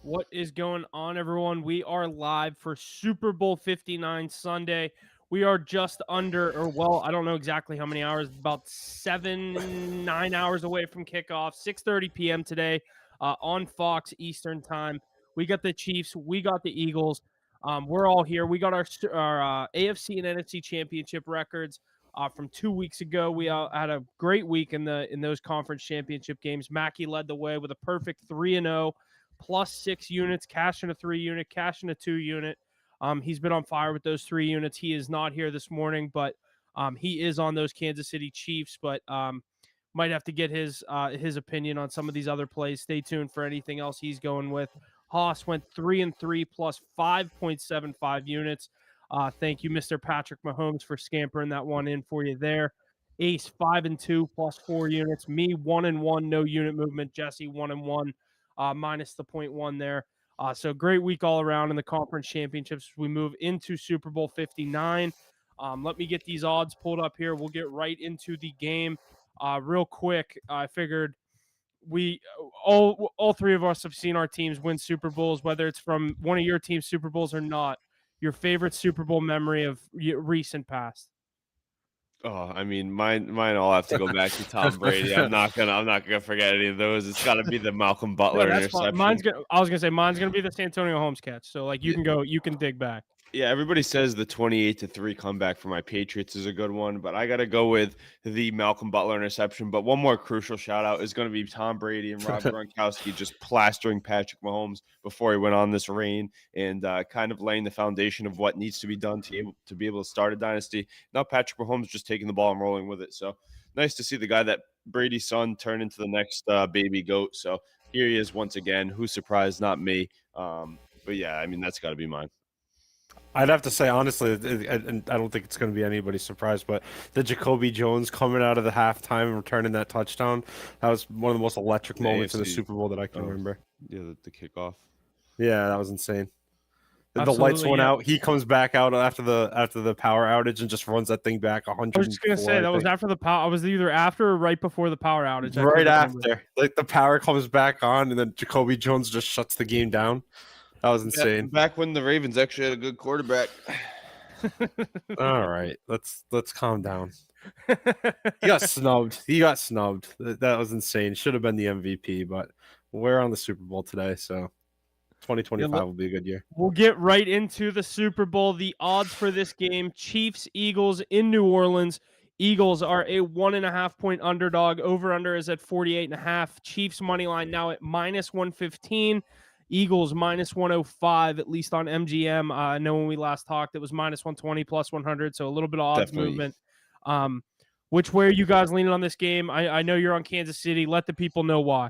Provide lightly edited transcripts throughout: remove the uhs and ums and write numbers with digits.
What is going on, everyone? We are live for Super Bowl 59 Sunday. We are just under, or well, I don't know exactly how many hours, about 9 hours away from kickoff, 6:30 p.m. today on Fox Eastern Time. We got the Chiefs, we got the Eagles. We're all here. We got our AFC and NFC championship records from 2 weeks ago. We had a great week in those conference championship games. Mackey led the way with a perfect 3-0. Plus 6 units, cash in a 3 unit, cash in a 2 unit. He's been on fire with those 3 units. He is not here this morning, but he is on those Kansas City Chiefs. But might have to get his opinion on some of these other plays. Stay tuned for anything else he's going with. Haas went 3-3 plus 5.75 units. Thank you, Mr. Patrick Mahomes, for scampering that one in for you there. Ace 5-2 plus 4 units. Me 1-1, no unit movement. Jesse 1-1. Minus the 0.1 there. So great week all around in the conference championships. We move into Super Bowl 59. Let me get these odds pulled up here. We'll get right into the game real quick. I figured we all three of us have seen our teams win Super Bowls, whether it's from one of your team's Super Bowls or not. Your favorite Super Bowl memory of recent past? Oh, I mean, mine all have to go back to Tom Brady. I'm not gonna forget any of those. It's got to be the Malcolm No, Butler that's fine. interception. I was gonna say mine's gonna be the Santonio Holmes catch. So like you can dig back. Yeah, everybody says the 28-3 comeback for my Patriots is a good one, but I got to go with the Malcolm Butler interception. But one more crucial shout out is going to be Tom Brady and Rob Gronkowski just plastering Patrick Mahomes before he went on this reign and kind of laying the foundation of what needs to be done to be able to start a dynasty. Now Patrick Mahomes just taking the ball and rolling with it. So nice to see the guy that Brady's son turn into the next baby GOAT. So here he is once again. Who's surprised? Not me. But yeah, I mean, that's got to be mine. I'd have to say, honestly, and I don't think it's going to be anybody's surprise, but the Jacoby Jones coming out of the halftime and returning that touchdown, that was one of the most electric moments in the Super Bowl that I can remember. Yeah, the kickoff. Yeah, that was insane. The Absolutely, lights went yeah. out. He comes back out after the power outage and just runs that thing back 100. I was just gonna say that was after the power. I was either after or right before the power outage. Right after, like the power comes back on, and then Jacoby Jones just shuts the game down. That was insane. Back when the Ravens actually had a good quarterback. All right, let's calm down. He got snubbed. That was insane. Should have been the MVP, but we're on the Super Bowl today, so 2025 will be a good year. We'll get right into the Super Bowl. The odds for this game: Chiefs, Eagles in New Orleans. Eagles are a 1.5 point underdog. Over under is at 48.5. Chiefs money line now at minus 115. Eagles minus 105, at least on MGM. I know when we last talked, it was minus 120 plus 100, so a little bit of odds movement. Which way are you guys leaning on this game? I know you're on Kansas City. Let the people know why.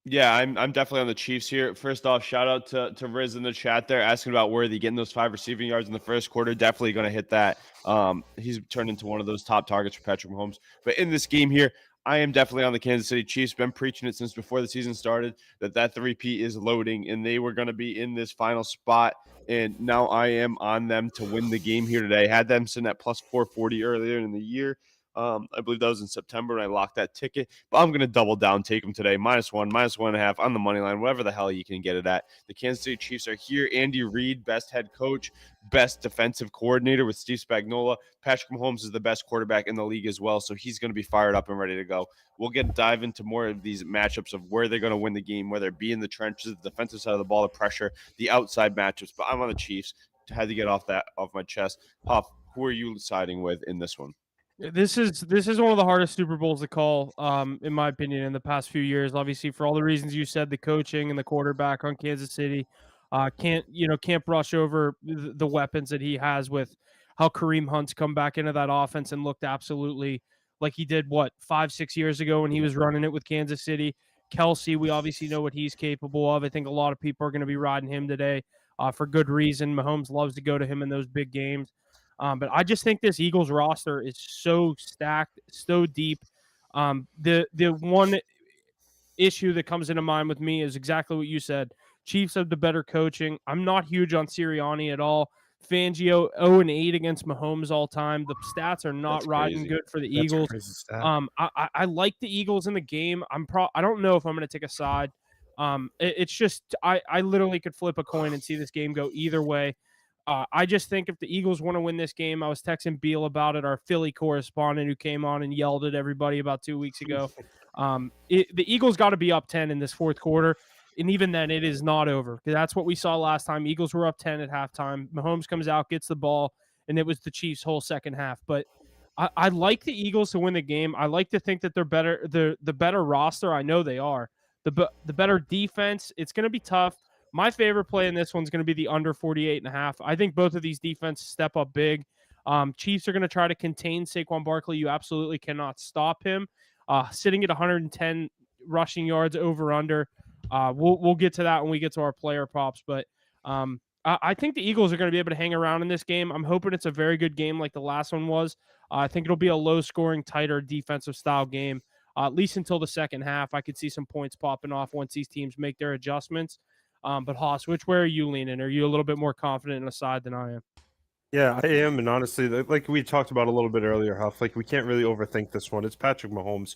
Yeah, I'm definitely on the Chiefs here. First off, shout out to Riz in the chat there asking about Worthy getting those 5 receiving yards in the first quarter. Definitely going to hit that. He's turned into one of those top targets for Patrick Mahomes. But in this game here, I am definitely on the Kansas City Chiefs. Been preaching it since before the season started that 3P is loading and they were going to be in this final spot. And now I am on them to win the game here today. Had them sitting at plus 440 earlier in the year. I believe that was in September, and I locked that ticket. But I'm going to double down, take them today. -1, -1.5 on the money line, whatever the hell you can get it at. The Kansas City Chiefs are here. Andy Reid, best head coach, best defensive coordinator with Steve Spagnuolo. Patrick Mahomes is the best quarterback in the league as well, so he's going to be fired up and ready to go. We'll dive into more of these matchups of where they're going to win the game, whether it be in the trenches, the defensive side of the ball, the pressure, the outside matchups. But I'm on the Chiefs. Had to get off my chest. Huff, who are you siding with in this one? This is one of the hardest Super Bowls to call, in my opinion, in the past few years. Obviously, for all the reasons you said, the coaching and the quarterback on Kansas City can't brush over the weapons that he has with how Kareem Hunt's come back into that offense and looked absolutely like he did 5-6 years ago when he was running it with Kansas City. Kelsey, we obviously know what he's capable of. I think a lot of people are going to be riding him today for good reason. Mahomes loves to go to him in those big games. But I just think this Eagles roster is so stacked, so deep. The one issue that comes into mind with me is exactly what you said. Chiefs have the better coaching. I'm not huge on Sirianni at all. Fangio 0-8 against Mahomes all time. The stats are not riding good for the Eagles. I like the Eagles in the game. I don't know if I'm going to take a side. It's just I literally could flip a coin and see this game go either way. I just think if the Eagles want to win this game, I was texting Beal about it, our Philly correspondent who came on and yelled at everybody about 2 weeks ago. The Eagles got to be up 10 in this fourth quarter. And even then, it is not over. That's what we saw last time. Eagles were up 10 at halftime. Mahomes comes out, gets the ball, and it was the Chiefs' whole second half. But I like the Eagles to win the game. I like to think that they're better. The better roster. I know they are. The better defense. It's going to be tough. My favorite play in this one's going to be the under 48.5. I think both of these defenses step up big. Chiefs are going to try to contain Saquon Barkley. You absolutely cannot stop him. Sitting at 110 rushing yards over under. We'll get to that when we get to our player props, but I think the Eagles are going to be able to hang around in this game. I'm hoping it's a very good game like the last one was. I think it'll be a low-scoring, tighter defensive style game, at least until the second half. I could see some points popping off once these teams make their adjustments. But Haas, which way are you leaning? Are you a little bit more confident in a side than I am? Yeah, I am, and honestly, like we talked about a little bit earlier, Huff, like we can't really overthink this one. It's Patrick Mahomes.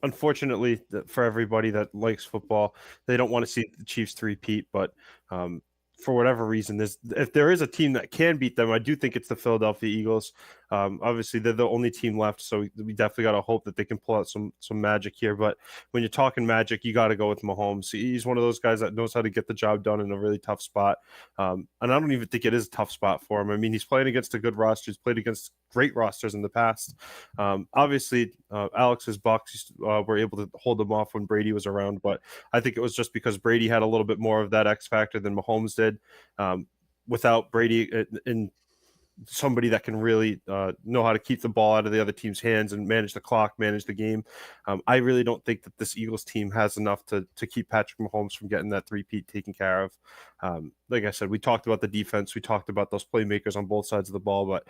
Unfortunately, for everybody that likes football, they don't want to see the Chiefs three-peat, but for whatever reason, if there is a team that can beat them, I do think it's the Philadelphia Eagles. Obviously, they're the only team left, so we definitely got to hope that they can pull out some magic here. But when you're talking magic, you got to go with Mahomes. He's one of those guys that knows how to get the job done in a really tough spot. And I don't even think it is a tough spot for him. I mean, he's playing against a good roster. He's played against great rosters in the past. Obviously, Alex's Bucks were able to hold them off when Brady was around, but I think it was just because Brady had a little bit more of that X factor than Mahomes did. Without Brady and somebody that can really know how to keep the ball out of the other team's hands and manage the clock, manage the game. I really don't think that this Eagles team has enough to keep Patrick Mahomes from getting that three-peat taken care of. Like I said, we talked about the defense. We talked about those playmakers on both sides of the ball, but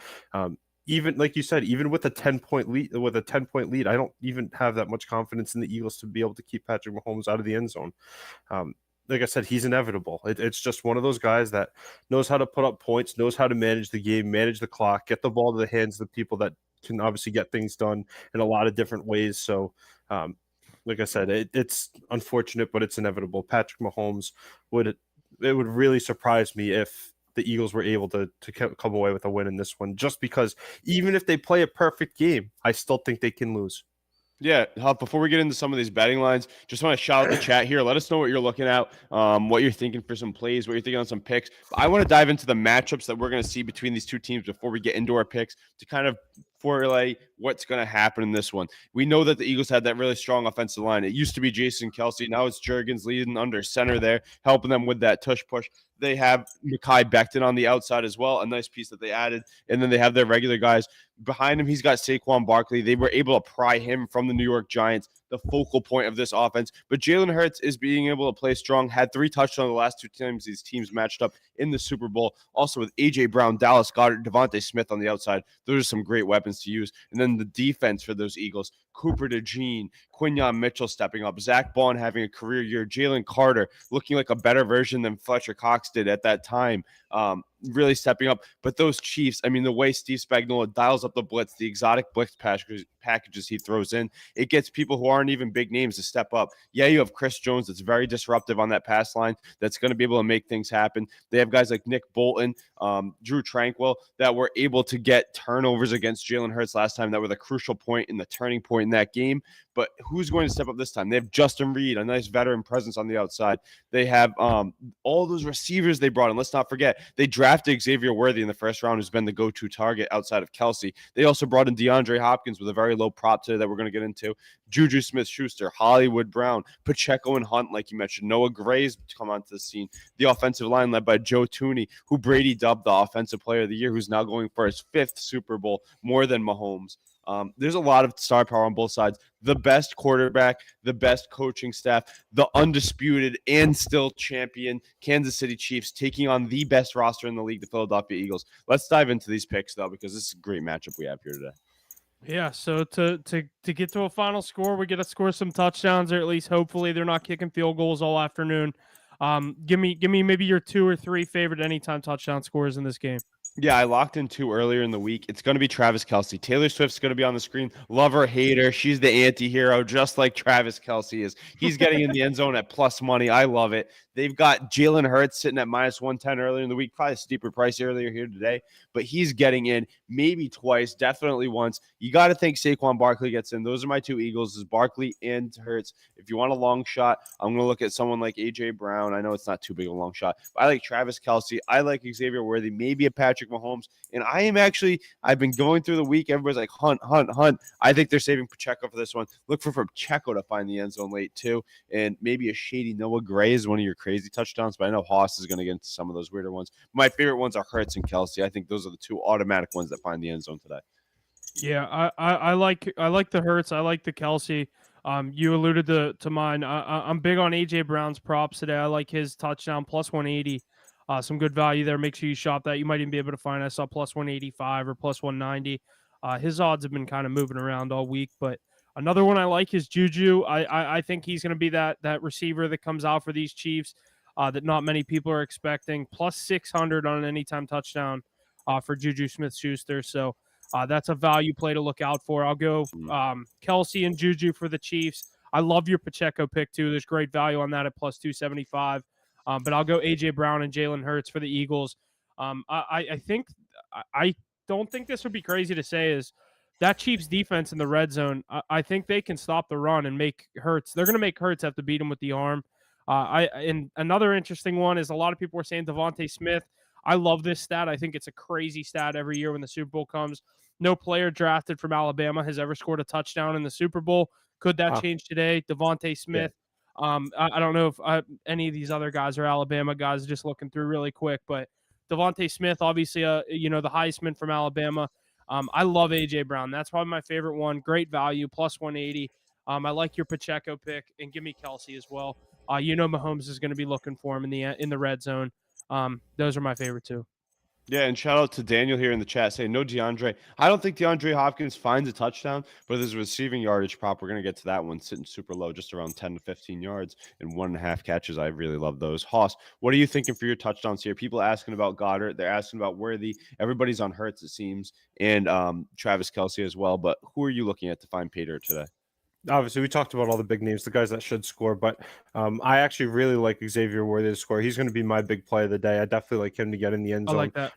even like you said, even with a 10-point lead, I don't even have that much confidence in the Eagles to be able to keep Patrick Mahomes out of the end zone. Like I said, he's inevitable. It's just one of those guys that knows how to put up points, knows how to manage the game, manage the clock, get the ball to the hands of the people that can obviously get things done in a lot of different ways. So, like I said, it's unfortunate, but it's inevitable. Patrick Mahomes would really surprise me if the Eagles were able to come away with a win in this one, just because even if they play a perfect game, I still think they can lose. Yeah, Huff, before we get into some of these betting lines, just want to shout out the chat here. Let us know what you're looking at, what you're thinking for some plays, what you're thinking on some picks. I want to dive into the matchups that we're going to see between these two teams before we get into our picks to kind of foreplay what's going to happen in this one. We know that the Eagles had that really strong offensive line. It used to be Jason Kelsey. Now it's Juergens leading under center there, helping them with that tush push. They have Mekhi Becton on the outside as well, a nice piece that they added. And then they have their regular guys. Behind him, he's got Saquon Barkley. They were able to pry him from the New York Giants, the focal point of this offense. But Jalen Hurts is being able to play strong, had 3 touchdowns the last 2 times these teams matched up in the Super Bowl. Also with A.J. Brown, Dallas Goedert, Devontae Smith on the outside. Those are some great weapons to use. And then the defense for those Eagles, Cooper DeJean, Quinyon Mitchell stepping up, Zach Bond having a career year, Jalen Carter looking like a better version than Fletcher Cox did at that time, really stepping up. But those Chiefs, I mean, the way Steve Spagnuolo dials up the blitz, the exotic blitz packages he throws in, it gets people who aren't even big names to step up. Yeah, you have Chris Jones that's very disruptive on that pass line that's going to be able to make things happen. They have guys like Nick Bolton, Drew Tranquil that were able to get turnovers against Jalen Hurts last time that were the crucial point in the turning point in that game. But who's going to step up this time? They have Justin Reed, a nice veteran presence on the outside. They have all those receivers they brought in. Let's not forget, they drafted Xavier Worthy in the first round, who's been the go-to target outside of Kelsey. They also brought in DeAndre Hopkins with a very low prop today that we're going to get into. Juju Smith-Schuster, Hollywood Brown, Pacheco and Hunt, like you mentioned. Noah Gray's come onto the scene. The offensive line led by Joe Thuney, who Brady dubbed the Offensive Player of the Year, who's now going for his 5th Super Bowl, more than Mahomes. There's a lot of star power on both sides. The best quarterback, the best coaching staff, the undisputed and still champion Kansas City Chiefs taking on the best roster in the league, the Philadelphia Eagles. Let's dive into these picks, though, because this is a great matchup we have here today. Yeah, so to get to a final score, we got to score some touchdowns, or at least hopefully they're not kicking field goals all afternoon. Give me maybe your 2 or 3 favorite anytime touchdown scores in this game. Yeah, I locked in 2 earlier in the week. It's going to be Travis Kelce. Taylor Swift's going to be on the screen. Love her, hate her. She's the anti-hero, just like Travis Kelce is. He's getting in the end zone at plus money. I love it. They've got Jalen Hurts sitting at minus 110 earlier in the week. Probably a steeper price earlier here today, but he's getting in maybe twice, definitely once. You got to think Saquon Barkley gets in. Those are my 2 Eagles, is Barkley and Hurts. If you want a long shot, I'm going to look at someone like A.J. Brown. I know it's not too big of a long shot, but I like Travis Kelce. I like Xavier Worthy, maybe a Patrick Mahomes. And I've been going through the week. Everybody's like, Hunt. I think they're saving Pacheco for this one. Look for Pacheco to find the end zone late, too. And maybe a shady Noah Gray is one of your crazy touchdowns, but I know Haas is going to get into some of those weirder ones. My favorite ones are Hurts and Kelce. I think those are the 2 automatic ones that find the end zone today. Yeah, I like the Hurts. I like the Kelce. You alluded to mine. I'm big on AJ Brown's props today. I like his touchdown plus 180. Some good value there. Make sure you shop that. You might even be able to find. I saw plus 185 or plus 190. His odds have been kind of moving around all week, but another one I like is Juju. I think he's going to be that receiver that comes out for these Chiefs that not many people are expecting. Plus 600 on an anytime touchdown for Juju Smith-Schuster. So. That's a value play to look out for. I'll go Kelce and Juju for the Chiefs. I love your Pacheco pick, too. There's great value on that at plus 275. But I'll go A.J. Brown and Jalen Hurts for the Eagles. I don't think this would be crazy to say is that Chiefs defense in the red zone, I think they can stop the run and make Hurts. They're going to make Hurts have to beat him with the arm. And another interesting one is a lot of people were saying Devontae Smith. I love this stat. I think it's a crazy stat every year when the Super Bowl comes. No player drafted from Alabama has ever scored a touchdown in the Super Bowl. Could that change today? Devontae Smith. Yeah. I don't know if any of these other guys are Alabama guys. Just looking through really quick, but Devontae Smith, obviously, the Heisman from Alabama. I love AJ Brown. That's probably my favorite one. Great value, plus 180. I like your Pacheco pick, and give me Kelce as well. Mahomes is going to be looking for him in the red zone. Those are my favorite 2. Yeah, and shout out to Daniel here in the chat saying no DeAndre. I don't think DeAndre Hopkins finds a touchdown, but there's a receiving yardage prop. We're going to get to that one sitting super low, just around 10 to 15 yards and 1.5 catches. I really love those. Hoss, what are you thinking for your touchdowns here? People asking about Goddard. They're asking about Worthy. Everybody's on Hurts, it seems, and Travis Kelce as well. But who are you looking at to find Pater today? Obviously, we talked about all the big names, the guys that should score, but I actually really like Xavier Worthy to score. He's going to be my big play of the day. I definitely like him to get in the end zone. I like that.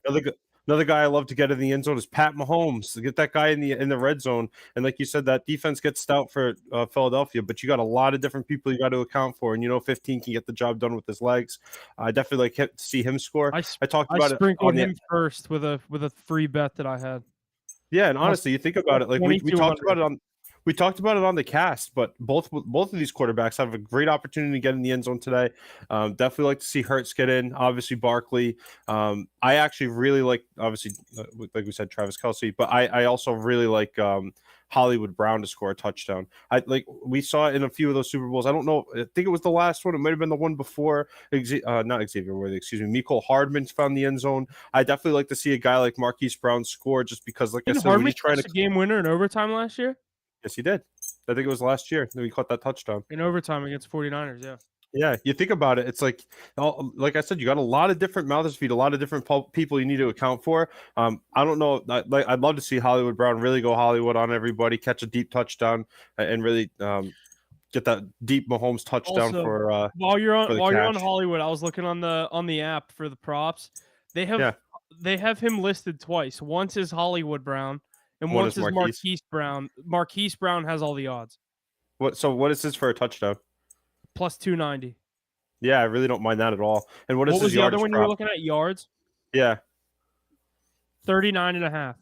Another guy I love to get in the end zone is Pat Mahomes. To get that guy in the red zone, and like you said, that defense gets stout for Philadelphia, but you got a lot of different people you got to account for, and 15 can get the job done with his legs. I definitely like to see him score. I talked about sprinkled him first with a free bet that I had. Yeah, and honestly, you think about it, like we talked about it on. We talked about it on the cast, but both of these quarterbacks have a great opportunity to get in the end zone today. Definitely like to see Hurts get in. Obviously, Barkley. I actually really like, obviously, like we said, Travis Kelce, but I also really like Hollywood Brown to score a touchdown. We saw it in a few of those Super Bowls. I don't know. I think it was the last one. It might have been the one before. Not Xavier Worthy. Excuse me. Mecole Hardman found the end zone. I definitely like to see a guy like Marquise Brown score, just because, like I said, Hardman was a game winner in overtime last year. Yes, he did. I think it was last year that he caught that touchdown. In overtime against 49ers, yeah. Yeah, you think about it, it's like I said, you got a lot of different mouths to feed, a lot of different people you need to account for. I don't know. I'd love to see Hollywood Brown really go Hollywood on everybody, catch a deep touchdown, and really get that deep Mahomes touchdown also, for while you're on Hollywood. I was looking on the app for the props. They have him listed twice. Once is Hollywood Brown. And once is Marquise Brown. Marquise Brown has all the odds. What is this for a touchdown? Plus 290. Yeah, I really don't mind that at all. And what is was the other one you were looking at? Yards? Yeah. 39.5.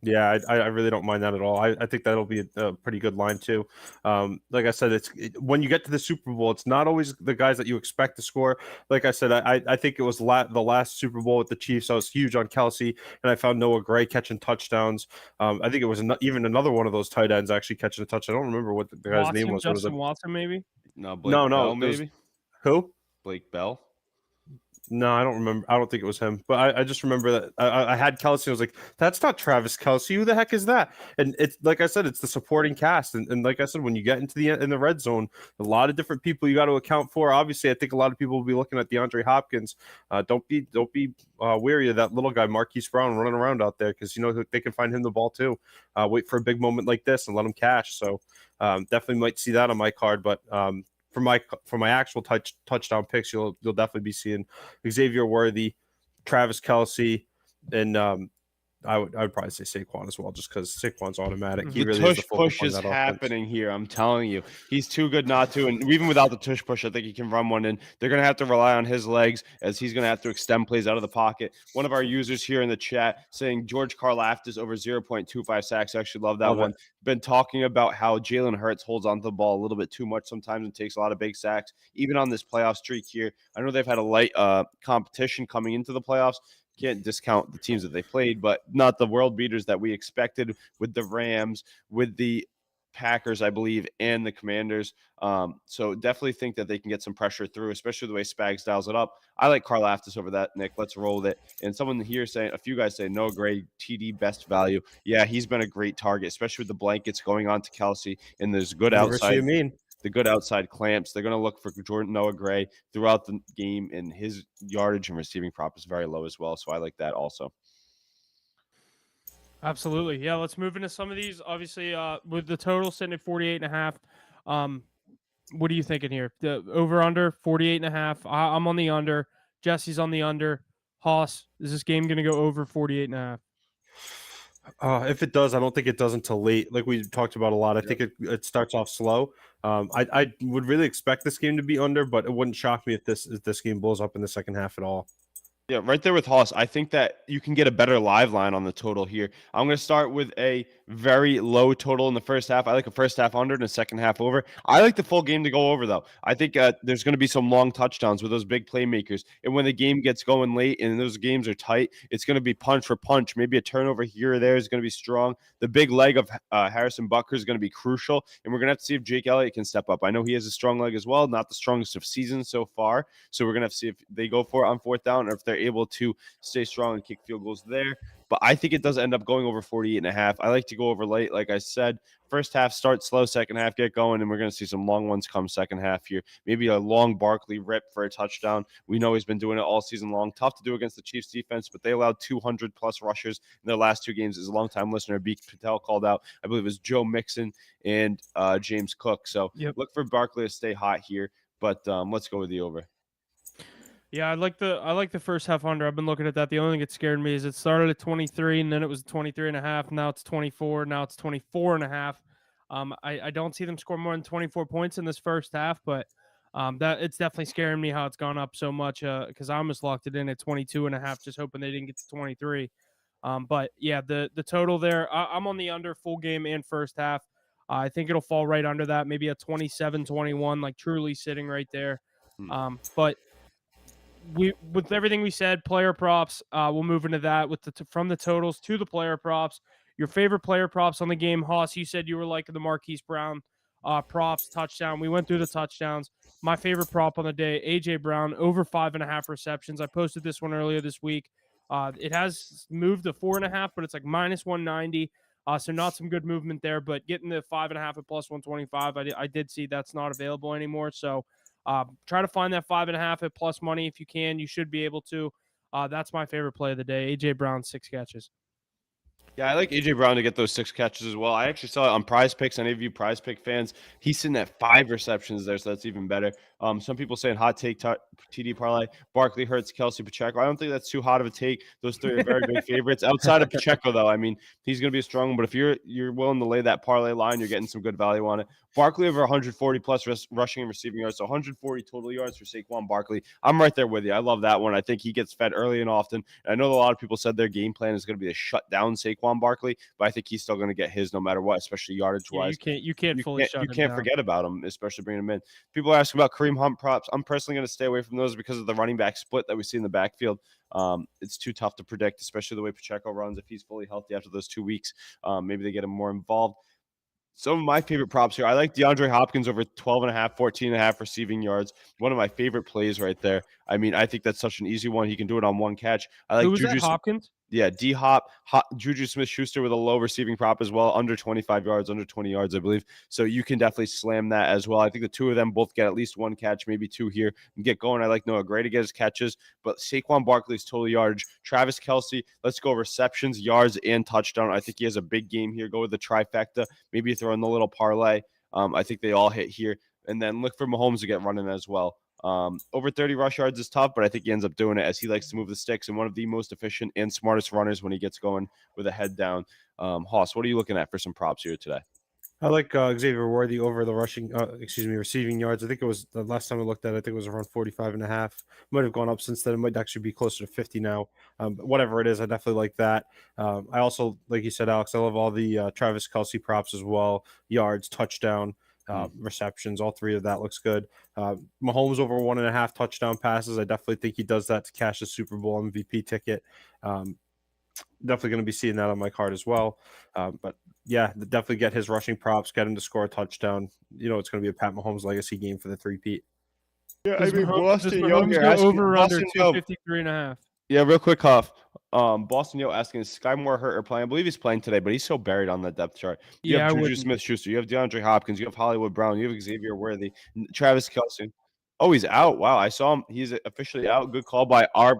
Yeah, I really don't mind that at all. I think that'll be a pretty good line too. Like I said, when you get to the Super Bowl, it's not always the guys that you expect to score. Like I said, I think it was the last Super Bowl with the Chiefs. I was huge on Kelce, and I found Noah Gray catching touchdowns. I think it was even another one of those tight ends actually catching a touch. I don't remember what the guy's name was. Justin Watson, maybe? No, Blake Bell, maybe. Who? Blake Bell. No, I don't remember. I don't think it was him, but I just remember that I had Kelsey. I was like, "That's not Travis Kelsey. Who the heck is that?" And it's like I said, it's the supporting cast. And like I said, when you get into the red zone, a lot of different people you got to account for. Obviously, I think a lot of people will be looking at DeAndre Hopkins. Don't be weary of that little guy, Marquise Brown, running around out there because they can find him the ball too. Wait for a big moment like this and let him cash. So definitely might see that on my card, but. For my actual touchdown picks, you'll definitely be seeing Xavier Worthy, Travis Kelsey, and I would probably say Saquon as well, just because Saquon's automatic. He The really is the tush focal push point is of that offense. happening here. I'm telling you, he's too good not to. And even without the tush push, I think he can run one in. They're going to have to rely on his legs as he's going to have to extend plays out of the pocket. One of our users here in the chat saying George Karlaftis over 0.25 sacks. I actually love that Love one. it. Been talking about how Jalen Hurts holds onto the ball a little bit too much sometimes and takes a lot of big sacks. Even on this playoff streak here, I know they've had a light competition coming into the playoffs. Can't discount the teams that they played, but not the world beaters that we expected with the Rams, with the Packers, I believe, and the Commanders. So definitely think that they can get some pressure through, especially the way Spags dials it up. I like Carl Aftis over that, Nick. Let's roll with it. And someone here saying, a few guys say Noah Gray, TD, best value. Yeah, he's been a great target, especially with the blankets going on to Kelsey, and there's good University outside of Maine. the good outside clamps. They're going to look for Noah Gray throughout the game, and his yardage and receiving prop is very low as well. So I like that also. Absolutely. Yeah, let's move into some of these. Obviously, with the total sitting at 48.5. What are you thinking here? The over under 48.5. I'm on the under. Jesse's on the under. Haas, is this game going to go over 48.5? If it does, I don't think it does until late. Like we talked about a lot, I think it starts off slow. I would really expect this game to be under, but it wouldn't shock me if this game blows up in the second half at all. Yeah, right there with Haas. I think that you can get a better live line on the total here. I'm going to start with a very low total in the first half. I like a first half under and a second half over. I like the full game to go over, though. I think there's going to be some long touchdowns with those big playmakers. And when the game gets going late and those games are tight, it's going to be punch for punch. Maybe a turnover here or there is going to be strong. The big leg of Harrison Butker is going to be crucial. And we're going to have to see if Jake Elliott can step up. I know he has a strong leg as well, not the strongest of seasons so far. So we're going to have to see if they go for it on fourth down or if they're able to stay strong and kick field goals there. But I think it does end up going over 48.5. I like to go over late, like I said. First half start slow, second half get going, and we're going to see some long ones come second half here. Maybe a long Barkley rip for a touchdown. We know he's been doing it all season long. Tough to do against the Chiefs defense, but they allowed 200 plus rushers in their last two games. As a longtime listener, Beak Patel called out, I believe it was Joe Mixon and James Cook. So Look for Barkley to stay hot here, but let's go with the over. Yeah, I like the first half under. I've been looking at that. The only thing that scared me is it started at 23 and then it was 23.5. Now it's 24. Now it's 24.5. I don't see them score more than 24 points in this first half, but that it's definitely scaring me how it's gone up so much. Because I almost locked it in at 22.5, just hoping they didn't get to 23. But yeah, the total there, I'm on the under full game and first half. I think it'll fall right under that, maybe a 27-21, like truly sitting right there. But with everything we said, player props, we'll move into that with from the totals to the player props. Your favorite player props on the game, Haas? You said you were liking the Marquise Brown props touchdown. We went through the touchdowns. My favorite prop on the day, AJ Brown over 5.5 receptions. I posted this one earlier this week. It has moved to 4.5, but it's like minus 190. So not some good movement there, but getting the 5.5 at plus 125, I did see that's not available anymore. So try to find that 5.5 at plus money if you can. You should be able to. That's my favorite play of the day. AJ Brown, 6 catches. Yeah, I like AJ Brown to get those 6 catches as well. I actually saw it on Prize Picks. Any of you Prize Pick fans, he's sitting at 5 receptions there, so that's even better. Some people saying hot take TD parlay, Barkley, Hurts, Kelsey, Pacheco. I don't think that's too hot of a take. Those 3 are very big favorites. Outside of Pacheco, though, I mean, he's going to be a strong one. But if you're willing to lay that parlay line, you're getting some good value on it. Barkley over 140 plus rushing and receiving yards, so 140 total yards for Saquon Barkley. I'm right there with you. I love that one. I think he gets fed early and often. And I know a lot of people said their game plan is going to be to shut down Saquon Barkley, but I think he's still going to get his no matter what, especially yardage wise. Yeah, you can't fully shut him down. You can't forget about him, especially bringing him in. People are asking about Kareem Hunt props. I'm personally going to stay away from those because of the running back split that we see in the backfield. It's too tough to predict, especially the way Pacheco runs. If he's fully healthy after those 2 weeks, maybe they get him more involved. Some of my favorite props here. I like DeAndre Hopkins over 12.5, 14.5 receiving yards. One of my favorite plays right there. I mean, I think that's such an easy one. He can do it on one catch. I like Who was that? Juju. Hopkins? Yeah, Juju Smith-Schuster with a low receiving prop as well, under 25 yards, under 20 yards, I believe. So you can definitely slam that as well. I think the two of them both get at least one catch, maybe two here, and get going. I like Noah Gray to get his catches, but Saquon Barkley's total yardage. Travis Kelce, let's go receptions, yards, and touchdown. I think he has a big game here. Go with the trifecta. Maybe throw in the little parlay. I think they all hit here. And then look for Mahomes to get running as well. Over 30 rush yards is tough, but I think he ends up doing it as he likes to move the sticks and one of the most efficient and smartest runners when he gets going with a head down. Hoss, what are you looking at for some props here today? I like Xavier Worthy over the receiving yards. I think it was the last time I looked at it, I think it was around 45.5. Might have gone up since then. It might actually be closer to 50 now. But whatever it is, I definitely like that. I also, like you said, Alex, I love all the Travis Kelce props as well. Yards, touchdown, receptions, all three of that looks good. Mahomes over 1.5 touchdown passes. I definitely think he does that to cash the Super Bowl MVP ticket. Definitely going to be seeing that on my card as well. But yeah, definitely get his rushing props, get him to score a touchdown. You know, it's going to be a Pat Mahomes legacy game for the three-peat. Yeah, Does Mahomes go over or under 253.5? Yeah, real quick, Huff. Boston Yo asking, is Sky Moore hurt or playing? I believe he's playing today, but he's so buried on that depth chart. You have Juju Smith-Schuster, you have DeAndre Hopkins, you have Hollywood Brown, you have Xavier Worthy, Travis Kelce. Oh, he's out. Wow, I saw him. He's officially out. Good call by our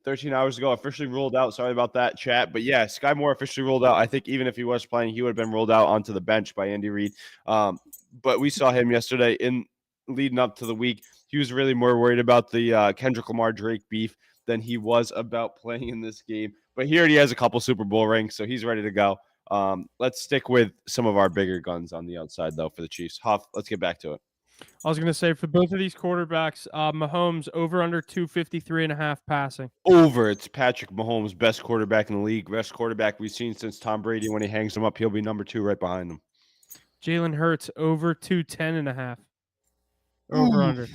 13 hours ago, officially ruled out. Sorry about that, chat. But yeah, Sky Moore officially ruled out. I think even if he was playing, he would have been ruled out onto the bench by Andy Reid. But we saw him yesterday in leading up to the week. He was really more worried about the Kendrick Lamar Drake beef than he was about playing in this game. But he already has a couple Super Bowl rings, so he's ready to go. Let's stick with some of our bigger guns on the outside, though, for the Chiefs. Huff, let's get back to it. I was going to say, for both of these quarterbacks, Mahomes over under 253.5 passing. Over. It's Patrick Mahomes, best quarterback in the league, best quarterback we've seen since Tom Brady. When he hangs him up, he'll be number 2 right behind him. Jalen Hurts over 210.5. Over under.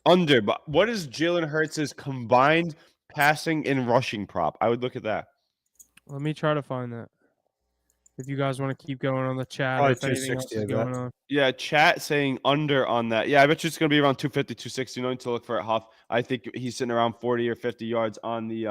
Under. But what is Jalen Hurts' combined passing and rushing prop? I would look at that. Let me try to find that. If you guys want to keep going on the chat, Probably or if anything else is going on. Yeah, chat saying under on that. Yeah, I bet you it's going to be around 250, 260. No need to look for it, Huff. I think he's sitting around 40 or 50 yards on the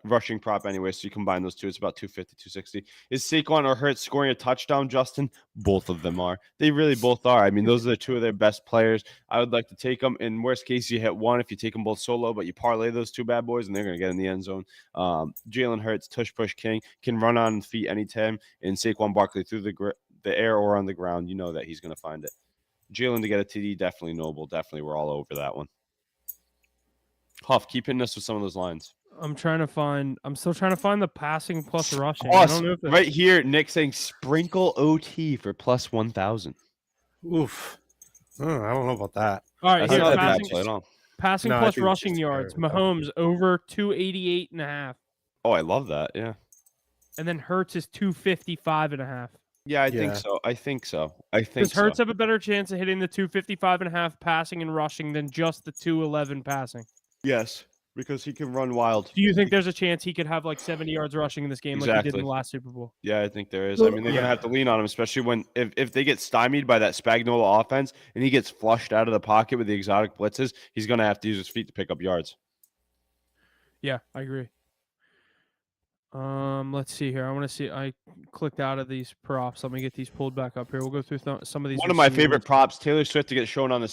rushing prop anyway. So you combine those two, it's about 250, 260. Is Saquon or Hurts scoring a touchdown, Justin? Both of them are. They really both are. I mean, those are the two of their best players. I would like to take them. In worst case, you hit one if you take them both solo, but you parlay those two bad boys, and they're going to get in the end zone. Jalen Hurts, tush push king, can run on feet anytime, and Saquon Barkley through the air or on the ground, you know that he's going to find it. Jalen to get a TD, definitely noble. Definitely, we're all over that one. Huff, keep hitting us with some of those lines. I'm still trying to find the passing plus rushing. Plus, I don't know if right here, Nick saying sprinkle OT for plus 1,000. Oof. I don't know about that. All right, passing No, plus rushing yards. Mahomes over 288.5. Oh, I love that. Yeah. And then Hurts is 255.5. Yeah, I think so. Does Hurts have a better chance of hitting the 255.5 passing and rushing than just the 211 passing? Yes, because he can run wild. Do you think there's a chance he could have like 70 yards rushing in this game like he did in the last Super Bowl? Yeah, I think there is. I mean, they're going to have to lean on him, especially when if they get stymied by that Spagnuolo offense and he gets flushed out of the pocket with the exotic blitzes, he's going to have to use his feet to pick up yards. Yeah, I agree. Let's see here. I want to see. I clicked out of these props. Let me get these pulled back up here. We'll go through some of these. One of my favorite props, Taylor Swift to get shown on the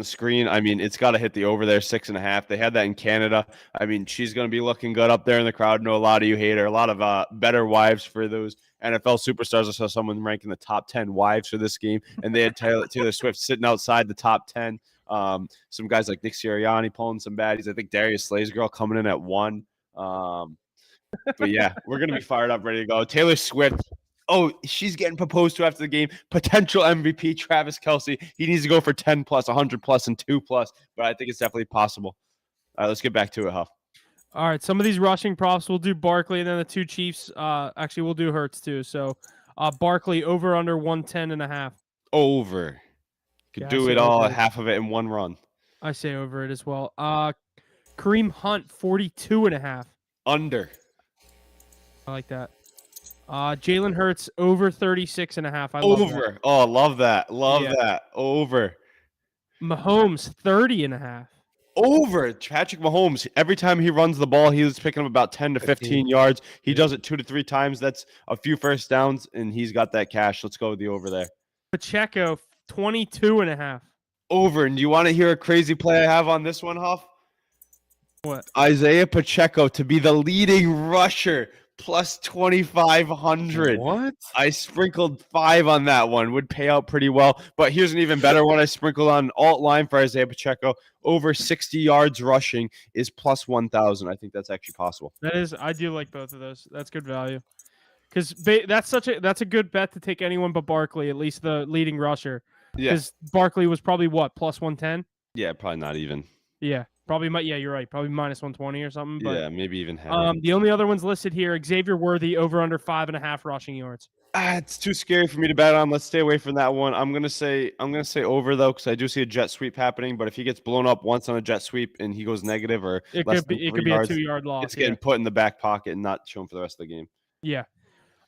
screen. I mean, it's got to hit the over there, 6.5. They had that in Canada. I mean, she's going to be looking good up there in the crowd. I know a lot of you hate her. A lot of better wives for those NFL superstars. I saw someone ranking the top 10 wives for this game, and they had Taylor Swift sitting outside the top 10. Some guys like Nick Sirianni pulling some baddies. I think Darius Slay's girl coming in at 1. But yeah, we're going to be fired up, ready to go. Taylor Swift. Oh, she's getting proposed to after the game. Potential MVP, Travis Kelce. He needs to go for 10 plus, 100 plus, and 2 plus. But I think it's definitely possible. All right, let's get back to it, Huff. All right, some of these rushing props, we'll do Barkley, and then the two Chiefs. Actually, we'll do Hurts too. So Barkley over under 110.5. Over. Could do it all, half of it in one run. I say over it as well. Kareem Hunt, 42.5. Under. I like that. Jalen Hurts over 36.5. I love that. Over. Oh, love that. Love Yeah. that. Over. Mahomes 30.5. Over. Patrick Mahomes, every time he runs the ball, he was picking up about 10 to 15 yards. He does it 2 to 3 times. That's a few first downs, and he's got that cash. Let's go with the over there. Pacheco 22.5. Over. And do you want to hear a crazy play I have on this one, Huff? What? Isaiah Pacheco to be the leading rusher plus 2,500. What? I sprinkled 5 on that one. Would pay out pretty well. But here's an even better one. I sprinkled on alt line for Isaiah Pacheco. Over 60 yards rushing is plus 1,000. I think that's actually possible. That is, I do like both of those. That's good value. Because that's a good bet to take anyone but Barkley, at least the leading rusher. Yeah. Because Barkley was probably what, plus 110? Yeah, probably not even. Yeah, probably. Yeah, you're right. Probably minus 120 or something. But Yeah, maybe even half. the only other ones listed here: Xavier Worthy over under 5.5 rushing yards. It's too scary for me to bet on. Let's stay away from that one. I'm gonna say over though, because I do see a jet sweep happening. But if he gets blown up once on a jet sweep and he goes negative or It less could be than 3 yards, a 2-yard loss. it's getting put in the back pocket and not shown for the rest of the game. Yeah.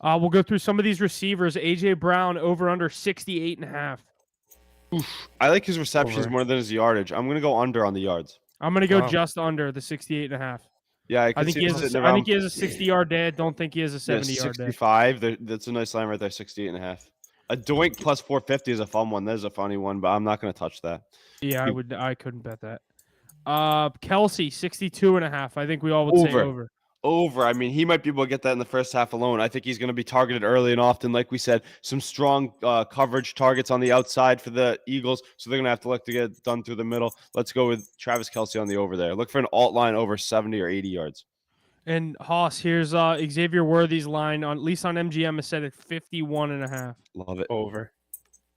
We'll go through some of these receivers. AJ Brown over under 68.5. I like his receptions Over. more than his yardage. I'm gonna go under on the yards. I'm gonna go Wow. just under the 68.5. Yeah, I think he has. I think he has a 60-yard day. I don't think he has a 70-yard day. 65. That's a nice line right there. 68.5. A doink plus 450 is a fun one. There's a funny one, but I'm not gonna touch that. Yeah, I couldn't bet that. Kelsey 62.5. I think we all would say over. Over. I mean, he might be able to get that in the first half alone. I think he's going to be targeted early and often. Like we said, some strong coverage targets on the outside for the Eagles. So they're going to have to look to get it done through the middle. Let's go with Travis Kelce on the over there. Look for an alt line over 70 or 80 yards. And Haas, here's Xavier Worthy's line on, at least on MGM, is set at 51.5. Love it. Over.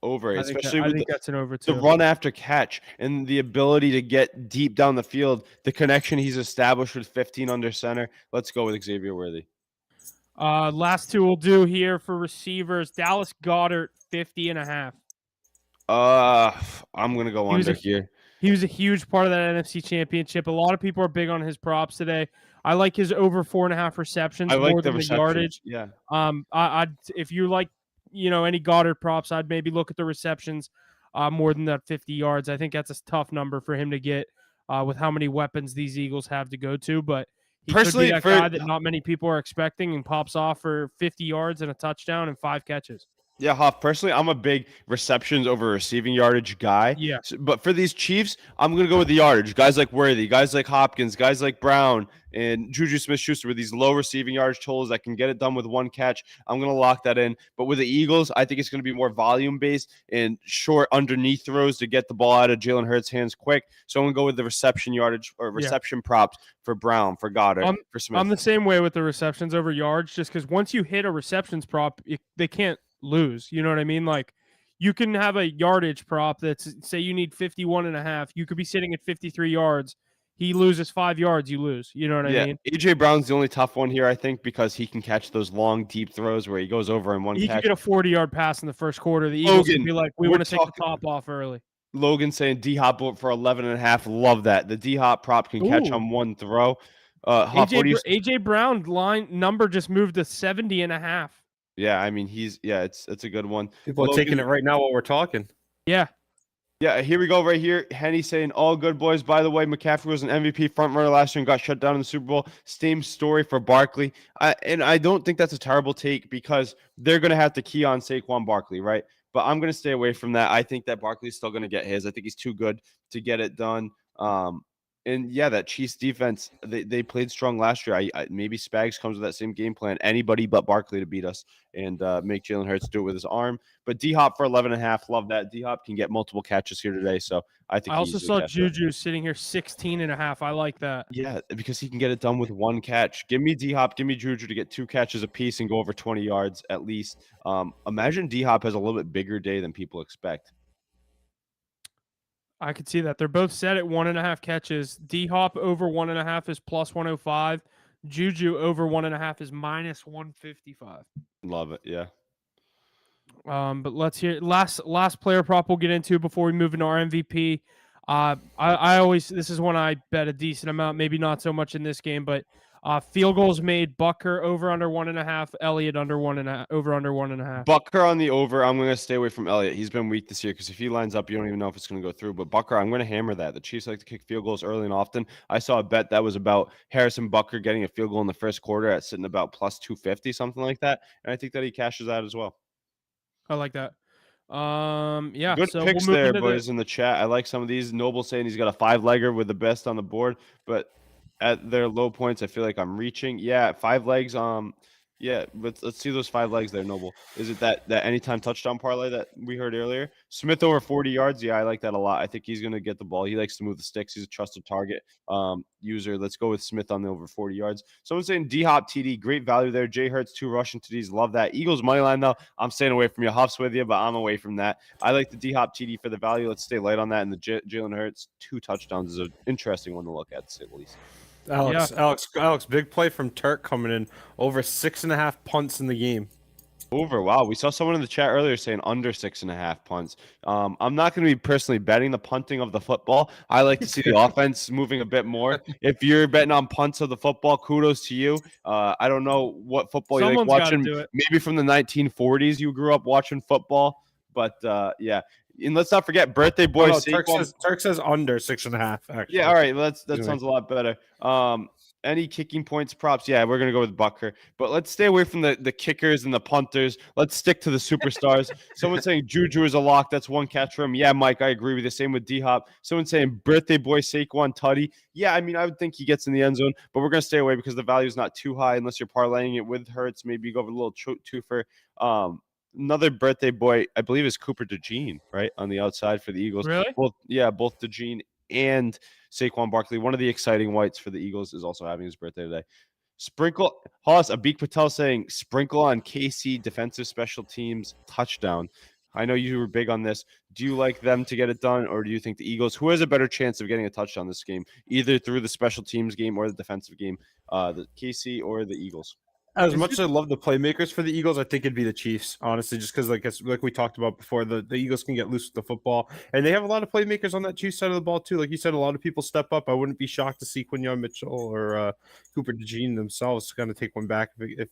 Over, I especially think with that's an over the too. run after catch and the ability to get deep down the field. The connection he's established with 15 under center. Let's go with Xavier Worthy. Last two we'll do here for receivers. Dallas Goedert 50.5. I'm gonna go under here. He was a huge part of that NFC Championship. A lot of people are big on his props today. I like his over 4.5 receptions I like more the than the reception. yardage. Yeah. I'd if you like, any Goddard props, I'd maybe look at the receptions more than that 50 yards. I think that's a tough number for him to get with how many weapons these Eagles have to go to. But he Personally, could be that guy that not many people are expecting and pops off for 50 yards and a touchdown and 5 catches. Yeah, Hoff, personally, I'm a big receptions over receiving yardage guy. Yeah. But for these Chiefs, I'm going to go with the yardage. Guys like Worthy, guys like Hopkins, guys like Brown, and Juju Smith-Schuster with these low receiving yardage totals that can get it done with one catch. I'm going to lock that in. But with the Eagles, I think it's going to be more volume-based and short underneath throws to get the ball out of Jalen Hurts' hands quick. So I'm going to go with the reception yardage or reception props for Brown, for Goddard, for Smith. I'm the same way with the receptions over yards, just because once you hit a receptions prop, they can't lose. You know what I mean? Like, you can have a yardage prop that's, say you need 51.5. You could be sitting at 53 yards. He loses 5 yards, you lose. You know what I mean? AJ Brown's the only tough one here, I think, because he can catch those long, deep throws where he goes over in one He catch. could get a 40-yard pass in the first quarter. The Eagles would be like, we want to take the top off early. Logan saying D-Hop for 11.5. Love that. The D-Hop prop can catch on one throw. AJ Brown line number just moved to 70.5. Yeah, I mean, it's a good one. People are taking it right now while we're talking. Yeah. Yeah, here we go right here. Henny saying, all good, boys. By the way, McCaffrey was an MVP front runner last year and got shut down in the Super Bowl. Same story for Barkley. And I don't think that's a terrible take because they're going to have to key on Saquon Barkley, right? But I'm going to stay away from that. I think that Barkley's still going to get his. I think he's too good to get it done. And yeah, that Chiefs defense, they played strong last year. I maybe Spags comes with that same game plan. Anybody but Barkley to beat us and make Jalen Hurts do it with his arm. But D-Hop for 11.5, love that. D-Hop can get multiple catches here today, so I think. I also saw Juju sitting here 16.5. I like that. Yeah, because he can get it done with one catch. Give me D-Hop, give me Juju to get 2 catches apiece and go over 20 yards at least. Imagine D-Hop has a little bit bigger day than people expect. I could see that. They're both set at 1.5 catches. D-Hop over 1.5 is plus 105. Juju over 1.5 is minus 155. Love it. Yeah. But let's hear last player prop we'll get into before we move into our MVP. I always, this is when I bet a decent amount, maybe not so much in this game, but Field goals made, Bucker over under 1.5, Elliott under 1.5, over under 1.5. Bucker on the over. I'm going to stay away from Elliott. He's been weak this year because if he lines up, you don't even know if it's going to go through. But Bucker, I'm going to hammer that. The Chiefs like to kick field goals early and often. I saw a bet that was about Harrison Bucker getting a field goal in the first quarter at sitting about plus 250, something like that. And I think that he cashes out as well. I like that. Yeah. Good So picks we'll move there, into boys, in the chat. I like some of these. Noble saying he's got a 5-legger with the best on the board, but at their low points, I feel like I'm reaching. Yeah, 5 legs. Yeah, let's see those 5 legs there, Noble. Is it that anytime touchdown parlay that we heard earlier? Smith over 40 yards. Yeah, I like that a lot. I think he's going to get the ball. He likes to move the sticks. He's a trusted target user. Let's go with Smith on the over 40 yards. Someone's saying D-Hop TD, great value there. Jay Hurts, 2 rushing TDs. Love that. Eagles money line, though. I'm staying away from you. Huff's with you, but I'm away from that. I like the D-Hop TD for the value. Let's stay light on that. And the Jalen Hurts, 2 touchdowns is an interesting one to look at say the least. Alex, big play from Turk coming in over 6.5 punts in the game. Over. Wow. We saw someone in the chat earlier saying under 6.5 punts. I'm not going to be personally betting the punting of the football. I like to see the offense moving a bit more. If you're betting on punts of the football, kudos to you. I don't know what football you like watching. Do it. Maybe from the 1940s you grew up watching football. But yeah. And let's not forget birthday boy. Turk says under 6.5. Actually. Yeah, all right. Well, that sounds a lot better. Any kicking points props? Yeah, we're gonna go with Bucker. But let's stay away from the kickers and the punters. Let's stick to the superstars. Someone's saying Juju is a lock. That's one catch for him. Yeah, Mike, I agree with you. Same with D-Hop. Someone's saying birthday boy Saquon Tutty. Yeah, I mean, I would think he gets in the end zone, but we're gonna stay away because the value is not too high unless you're parlaying it with Hurts. Maybe you go with a little twofer. Another birthday boy, I believe, is Cooper DeJean, right, on the outside for the Eagles. Really? Both DeJean and Saquon Barkley. One of the exciting whites for the Eagles is also having his birthday today. Sprinkle Haas, Abik Patel saying sprinkle on KC defensive special teams touchdown. I know you were big on this. Do you like them to get it done, or do you think the Eagles, who has a better chance of getting a touchdown this game, either through the special teams game or the defensive game, the KC or the Eagles? As much as I love the playmakers for the Eagles, I think it'd be the Chiefs, honestly, just because like we talked about before, the Eagles can get loose with the football, and they have a lot of playmakers on that Chiefs side of the ball too. Like you said, a lot of people step up. I wouldn't be shocked to see Quinyon Mitchell or Cooper DeJean themselves kind of take one back if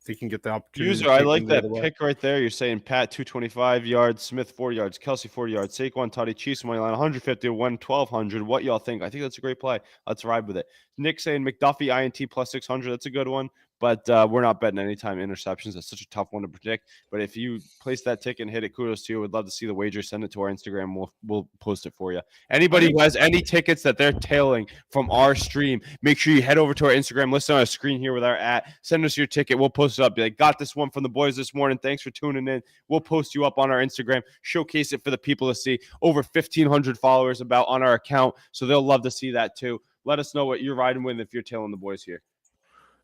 they can get the opportunity. User, I like that pick right there. You're saying Pat 225 yards, Smith 40 yards, Kelsey 40 yards, Saquon Tutty, Chiefs money line 150 to 1,200. What y'all think? I think that's a great play. Let's ride with it. Nick saying McDuffie INT plus 600. That's a good one. But we're not betting anytime interceptions. That's such a tough one to predict. But if you place that ticket and hit it, kudos to you. We'd love to see the wager. Send it to our Instagram. We'll post it for you. Anybody who has any tickets that they're tailing from our stream, make sure you head over to our Instagram. Listen on our screen here with our @ Send us your ticket. We'll post it up. Be like, got this one from the boys this morning. Thanks for tuning in. We'll post you up on our Instagram. Showcase it for the people to see. Over 1,500 followers about on our account. So they'll love to see that too. Let us know what you're riding with if you're tailing the boys here.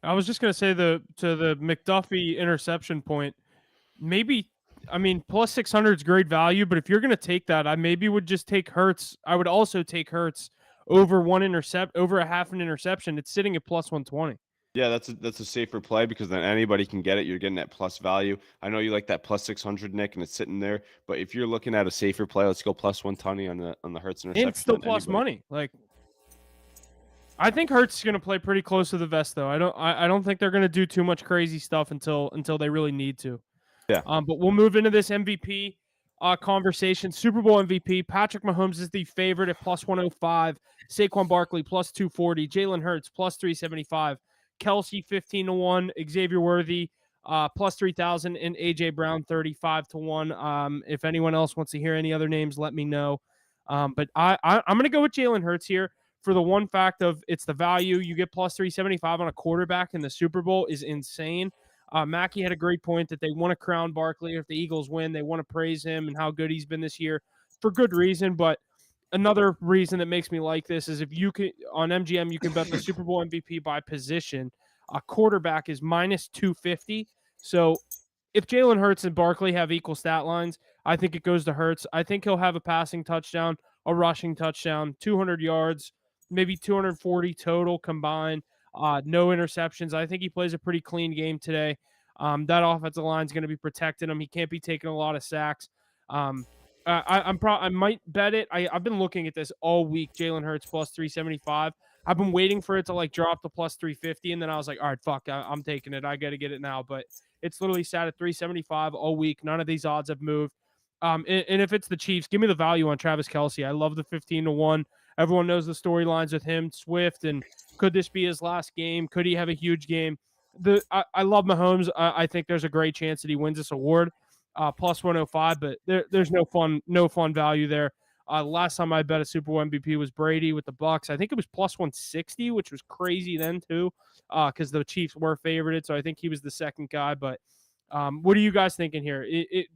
I was just gonna say to the McDuffie interception point, maybe I mean plus 600 is great value, but if you're gonna take that, I maybe would just take Hurts. I would also take Hurts over over a half an interception. It's sitting at plus 120. Yeah, that's a safer play because then anybody can get it. You're getting that plus value. I know you like that plus 600, Nick, and it's sitting there. But if you're looking at a safer play, let's go plus 120 on the Hurts interception. And still plus money. Like I think Hurts is going to play pretty close to the vest, though. I don't think they're going to do too much crazy stuff until they really need to. Yeah. But we'll move into this MVP conversation. Super Bowl MVP. Patrick Mahomes is the favorite at plus 105. Saquon Barkley plus 240. Jalen Hurts plus 375. Kelsey 15-1. Xavier Worthy plus 3,000, and AJ Brown 35-1. If anyone else wants to hear any other names, let me know. But I'm going to go with Jalen Hurts here. For the one fact of it's the value, you get plus 375 on a quarterback in the Super Bowl is insane. Mackey had a great point that they want to crown Barkley. If the Eagles win, they want to praise him and how good he's been this year for good reason. But another reason that makes me like this is if you can on MGM, you can bet the Super Bowl MVP by position. A quarterback is minus 250. So if Jalen Hurts and Barkley have equal stat lines, I think it goes to Hurts. I think he'll have a passing touchdown, a rushing touchdown, 200 yards. Maybe 240 total combined, no interceptions. I think he plays a pretty clean game today. That offensive line is going to be protecting him. He can't be taking a lot of sacks. I might bet it. I've been looking at this all week. Jalen Hurts plus 375. I've been waiting for it to like drop to plus 350, and then I was like, all right, fuck, I'm taking it. I got to get it now. But it's literally sat at 375 all week. None of these odds have moved. And if it's the Chiefs, give me the value on Travis Kelce. I love the 15-1. Everyone knows the storylines with him, Swift, and could this be his last game? Could he have a huge game? I love Mahomes. I think there's a great chance that he wins this award, plus 105. But there's no fun value there. Last time I bet a Super Bowl MVP was Brady with the Bucks. I think it was plus 160, which was crazy then too, because the Chiefs were favorited. So I think he was the second guy. But what are you guys thinking here?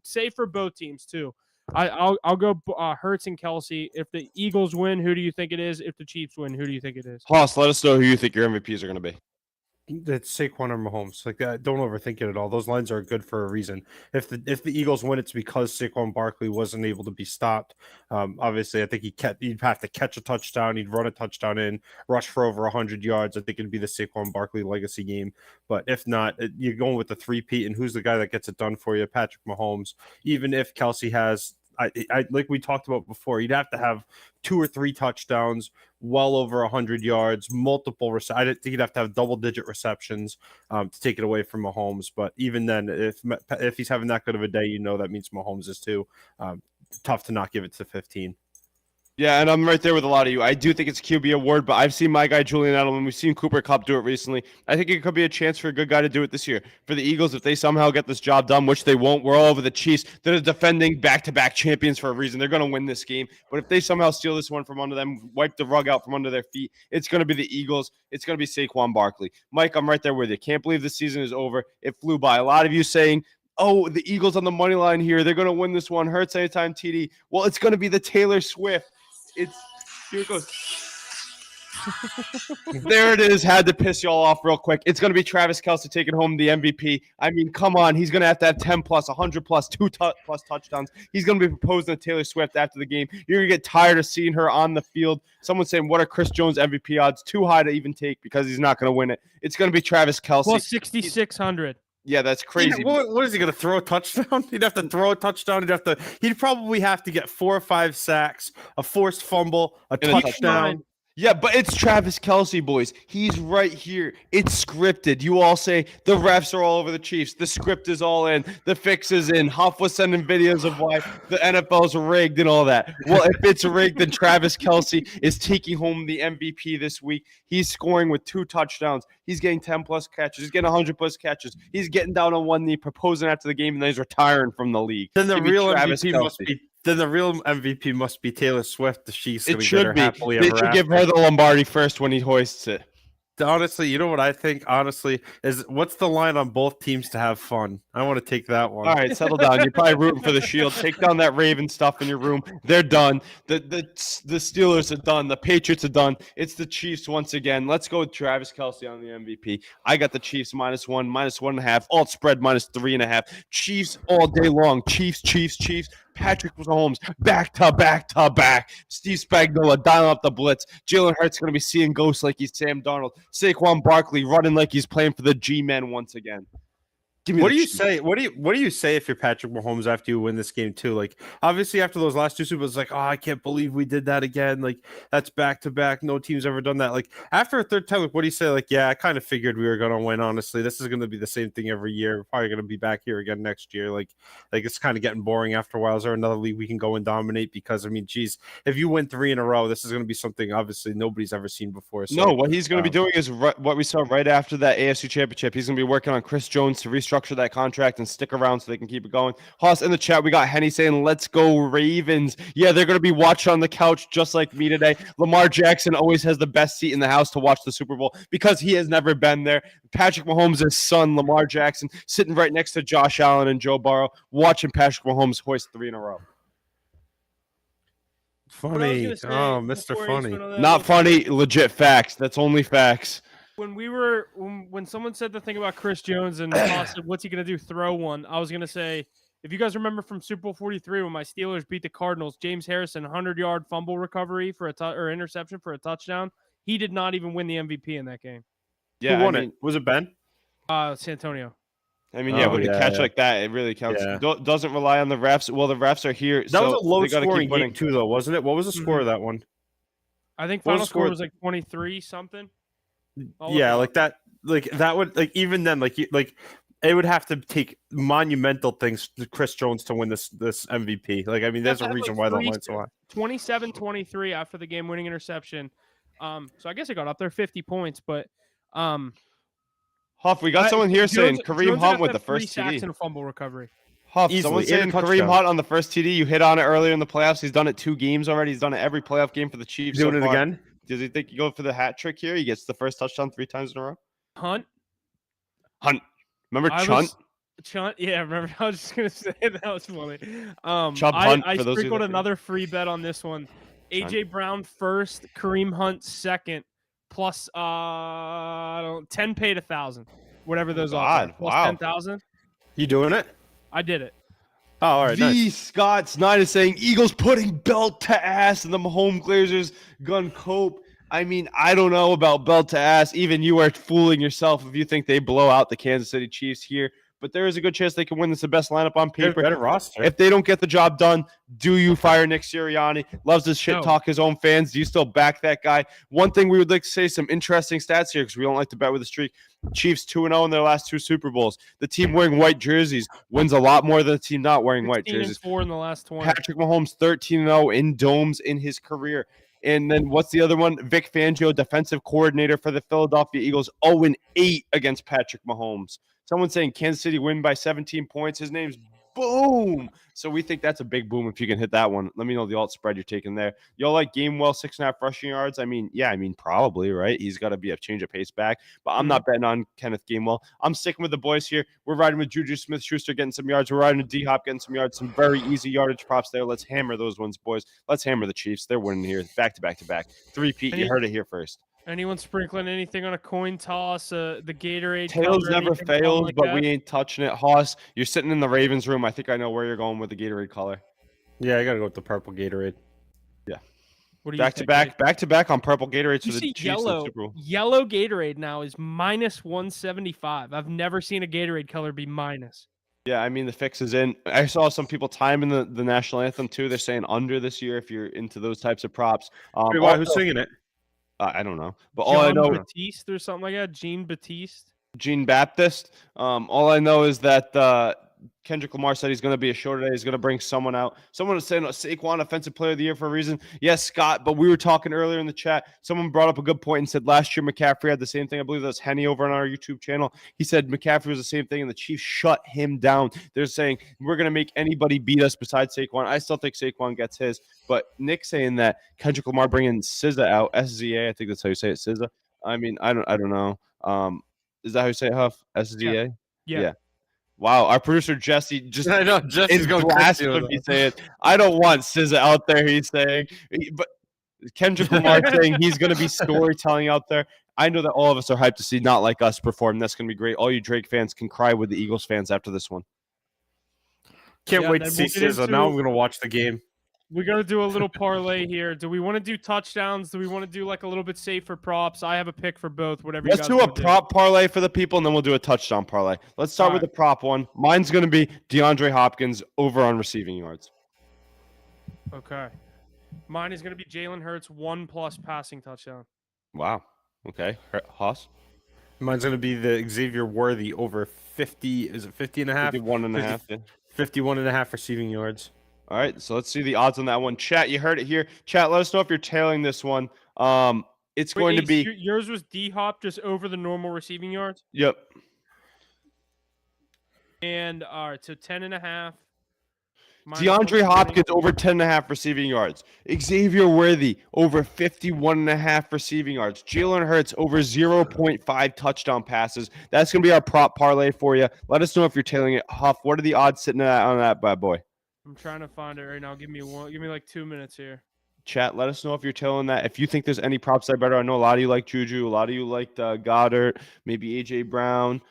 Safe for both teams too. I'll go Hurts and Kelce. If the Eagles win, who do you think it is? If the Chiefs win, who do you think it is? Hoss, let us know who you think your MVPs are going to be. It's Saquon or Mahomes. Like that, don't overthink it at all. Those lines are good for a reason. If the Eagles win, it's because Saquon Barkley wasn't able to be stopped. Obviously, I think he'd have to catch a touchdown. He'd run a touchdown in, rush for over 100 yards. I think it'd be the Saquon Barkley legacy game. But if not, you're going with the three-peat, and who's the guy that gets it done for you? Patrick Mahomes. Even if Kelce has, I like we talked about before, you'd have to have 2 or 3 touchdowns, well over 100 yards, multiple. I think you'd have to have double-digit receptions to take it away from Mahomes. But even then, if he's having that good of a day, that means Mahomes is too. Tough to not give it to 15. Yeah, and I'm right there with a lot of you. I do think it's a QB award, but I've seen my guy Julian Edelman. We've seen Cooper Kupp do it recently. I think it could be a chance for a good guy to do it this year. For the Eagles, if they somehow get this job done, which they won't, we're all over the Chiefs. They're the defending back-to-back champions for a reason. They're going to win this game. But if they somehow steal this one from under them, wipe the rug out from under their feet, it's going to be the Eagles. It's going to be Saquon Barkley. Mike, I'm right there with you. Can't believe the season is over. It flew by. A lot of you saying, oh, the Eagles on the money line here. They're going to win this one. Hurts anytime TD. Well, it's going to be the Taylor Swift. Here it goes. There it is. Had to piss y'all off real quick. It's going to be Travis Kelce taking home the MVP. I mean, come on. He's going to have 10 plus, 100 plus, 2 plus touchdowns. He's going to be proposing to Taylor Swift after the game. You're going to get tired of seeing her on the field. Someone's saying, what are Chris Jones' MVP odds? Too high to even take because he's not going to win it. It's going to be Travis Kelce. Plus 6,600. Yeah, that's crazy. Yeah, what is he going to throw a touchdown? He'd have to throw a touchdown. He'd probably have to get 4 or 5 sacks, a forced fumble, a touchdown. Yeah, but it's Travis Kelce, boys. He's right here. It's scripted. You all say the refs are all over the Chiefs. The script is all in. The fix is in. Huff was sending videos of why the NFL's rigged and all that. Well, if it's rigged, then Travis Kelce is taking home the MVP this week. He's scoring with 2 touchdowns. He's getting 10 plus catches. He's getting 100 plus catches. He's getting down on one knee, proposing after the game, and then he's retiring from the league. Then the real MVP must be Taylor Swift. It should be. They should give her the Lombardi first when he hoists it. Honestly, you know what I think? Honestly, is what's the line on both teams to have fun? I want to take that one. All right, settle down. You're probably rooting for the Shield. Take down that Raven stuff in your room. They're done. The Steelers are done. The Patriots are done. It's the Chiefs once again. Let's go with Travis Kelce on the MVP. I got the Chiefs -1, -1.5. Alt spread -3.5. Chiefs all day long. Chiefs. Patrick Mahomes back to back. Steve Spagnuolo dialing up the blitz. Jalen Hurts going to be seeing ghosts like he's Sam Darnold. Saquon Barkley running like he's playing for the G-Men once again. What do you say? What do you say if you're Patrick Mahomes after you win this game too? Like obviously after those last 2 Super Bowls, like, oh, I can't believe we did that again. Like that's back to back. No team's ever done that. Like after a third time, like what do you say? Like, yeah, I kind of figured we were gonna win. Honestly, this is gonna be the same thing every year. We're probably gonna be back here again next year. Like it's kind of getting boring after a while. Is there another league we can go and dominate? Because I mean, geez, if you win 3 in a row, this is gonna be something obviously nobody's ever seen before. So, no, what he's gonna be doing is what we saw right after that AFC Championship. He's gonna be working on Chris Jones to restructure that contract and stick around so they can keep it going. Hoss, in the chat, we got Henny saying, let's go Ravens. Yeah, they're going to be watching on the couch just like me today. Lamar Jackson always has the best seat in the house to watch the Super Bowl because he has never been there. Patrick Mahomes' son, Lamar Jackson, sitting right next to Josh Allen and Joe Burrow, watching Patrick Mahomes hoist 3 in a row. Funny. Oh, Mr. Funny. Not funny, legit facts. That's only facts. When someone said the thing about Chris Jones and said, what's he going to do? Throw one. I was going to say, if you guys remember from Super Bowl 43 when my Steelers beat the Cardinals, James Harrison, 100-yard fumble recovery for or interception for a touchdown. He did not even win the MVP in that game. Yeah, who won it? Was it Ben? Santonio. I mean, with the catch like that, it really counts. Yeah. Doesn't rely on the refs. Well, the refs are here. That was a low-scoring game too, though, wasn't it? What was the score of that one? I think What was final the score score? was like 23 something. I'll look Yeah, it like up. that would even then like it would have to take monumental things to Chris Jones to win this MVP. Like I mean, You have there's to a have reason like why that line's so high. 27-23 after the game-winning interception. So I guess it got up there 50 points, but Huff, we got someone here saying Kareem Jones would Hunt have to with have the 3 first sacks TD. and a fumble recovery. Huff, Easily, someone's and a saying Kareem touchdown. Hunt on the first TD. You hit on it earlier in the playoffs. He's done it 2 games already. He's done it every playoff game for the Chiefs Doing so it far. again? Does he think you go for the hat trick here? He gets the first touchdown 3 times in a row. Hunt. Remember Chunt? Chunt, yeah, remember I was just gonna say that was funny. Chubb Hunt, I for those of you sprinkled that forget. another free bet on this one. Chunt. AJ Brown first, Kareem Hunt second, plus 10 paid 1,000. Whatever those odds are. Plus wow. 10,000. You doing it? I did it. Oh, all right. V Nice. Scott's 9 is saying Eagles putting belt to ass and the Mahomes Glazers gun cope. I mean, I don't know about belt to ass. Even you are fooling yourself if you think they blow out the Kansas City Chiefs here. But there is a good chance they can win. This is the best lineup on They have paper. better roster. If they don't get the job done, do you fire Nick Sirianni? Loves to shit talk his own fans. Do you still back that guy? One thing we would like to say, some interesting stats here because we don't like to bet with a streak. Chiefs 2-0 in their last 2 Super Bowls. The team wearing white jerseys wins a lot more than the team not wearing white jerseys. 4 in the last 20. Patrick Mahomes 13-0 in domes in his career. And then what's the other one? Vic Fangio, defensive coordinator for the Philadelphia Eagles, 0-8 against Patrick Mahomes. Someone saying Kansas City win by 17 points. His name's Boom. So we think that's a big boom if you can hit that one. Let me know the alt spread you're taking there. Y'all like Gainwell 6.5 rushing yards? I mean, yeah, probably, right? He's got to be a change of pace back. But I'm not betting on Kenneth Gainwell. I'm sticking with the boys here. We're riding with Juju Smith-Schuster getting some yards. We're riding with D-Hop getting some yards. Some very easy yardage props there. Let's hammer those ones, boys. Let's hammer the Chiefs. They're winning here. Back to back to back. 3-peat. You heard it here first. Anyone sprinkling anything on a coin toss? The Gatorade Tails color, never fails, like but that? we ain't touching it. Hoss, you're sitting in the Ravens room. I think I know where you're going with the Gatorade color. Yeah, I gotta go with the purple Gatorade. Yeah. What do you back to back on purple Gatorades for the Chiefs in the Super Bowl. Yellow Gatorade now is minus 175. I've never seen a Gatorade color be minus. Yeah, I mean the fix is in. I saw some people timing the national anthem too. They're saying under this year if you're into those types of props. Wait, why? Who's singing it? I don't know, but John all I know, Batiste or something like that. Jean Batiste. Jean Baptist. All I know is that Kendrick Lamar said he's going to be a show today. He's going to bring someone out. Someone was saying Saquon Offensive Player of the Year for a reason. Yes, Scott, but we were talking earlier in the chat. Someone brought up a good point and said last year McCaffrey had the same thing. I believe that's Henny over on our YouTube channel. He said McCaffrey was the same thing, and the Chiefs shut him down. They're saying we're going to make anybody beat us besides Saquon. I still think Saquon gets his, but Nick saying that Kendrick Lamar bringing SZA out, SZA, I think that's how you say it, SZA. I mean, I don't know. Is that how you say it, Huff? SZA? Yeah. Wow, our producer Jesse just I know Jesse's going crazy when he say it. I don't want SZA out there. He's saying, but Kendrick Lamar saying he's going to be storytelling out there. I know that all of us are hyped to see Not Like Us perform. That's going to be great. All you Drake fans can cry with the Eagles fans after this one. Can't wait to see SZA. Now I'm going to watch the game. We're going to do a little parlay here. Do we want to do touchdowns? Do we want to do like a little bit safer props? I have a pick for both, whatever you guys Let's do a prop parlay for the people, and then we'll do a touchdown parlay. Let's start with the prop one. Mine's going to be DeAndre Hopkins over on receiving yards. Okay. Mine is going to be Jalen Hurts 1+ passing touchdown. Wow. Okay. Hoss? Mine's going to be the Xavier Worthy over 50. Is it 50 and a half? 51.5. Yeah. 51.5 receiving yards. All right, so let's see the odds on that one. Chat, you heard it here. Chat, let us know if you're tailing this one. It's going to be yours was D-Hop just over the normal receiving yards? Yep. And all right, so 10.5. DeAndre Hopkins over 10.5 receiving yards. Xavier Worthy over 51.5 receiving yards. Jalen Hurts over 0.5 touchdown passes. That's going to be our prop parlay for you. Let us know if you're tailing it. Huff, what are the odds sitting on that bad boy? I'm trying to find it right now. Give me like 2 minutes here. Chat, let us know if you're tailing that. If you think there's any props that are better, I know a lot of you like Juju, a lot of you liked Goddard, maybe AJ Brown.